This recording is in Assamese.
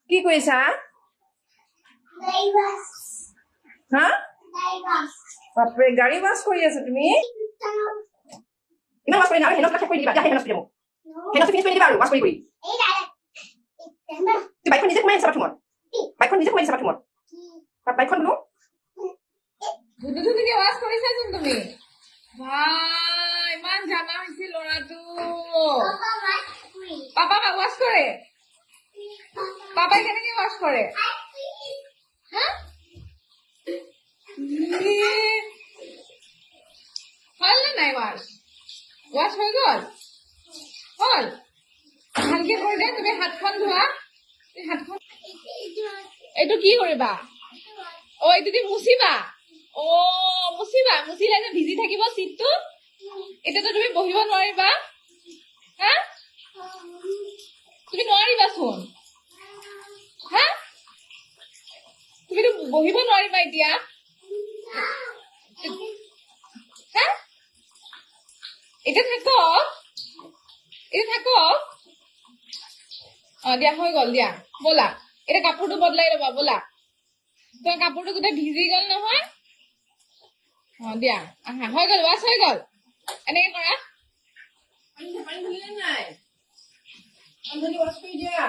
কি কৰিছা? হা? বাপৰে গাড়ী ৱাছ কৰি আছা তুমি? ইমান ৱাছ কৰি না হেনক শেষ কৰি দিবা, হেনক দিবা মোক। হেনক ফিনিশ কৰি দিবা আৰু ৱাছ কৰি। তুমি বাইকখন নিজে সোমাই আছা বাথৰুমত। বাইকখন নিজে সোমাই আছা বাথৰুমত। বাইকখন বোলো ধুনুকে ৱাছ কৰিছাচোন তুমি। ইমান জানা হৈছে ল'ৰাটো। পাপা ৱাছ কৰে। পাপাই কেনেকে ৱাছ কৰে? হ'ল নে নাই ৱাছ? ৱাছ হৈ গ'ল? হ'ল? ভালকে কৰি দে। তুমি হাতখন ধোৱা। হাতখন এইটো কি কৰিবা? এইটো দি মুচিবা। মুচিবা। মুচিলে যে ভিজি থাকিব চিটটো। এতিয়াতো তুমি বহিব নোৱাৰিবা। হা? তুমি নোৱাৰিবাচোন। হা? তুমিতো বহিব নোৱাৰিবা এতিয়া। হা? এতিয়া থাকক। দিয়া হৈ গ'ল দিয়া। ব'লা এতিয়া কাপোৰটো বদলাই ল'বা ব'লা। তোমাৰ কাপোৰটো গোটেই ভিজি গ'ল নহয়। দিয়া আহা। হৈ গ'ল ৱাছ হৈ গ'ল। এনেকে কৰা। পানী ধুলে নাই? ৱাছ কৰি দিয়া।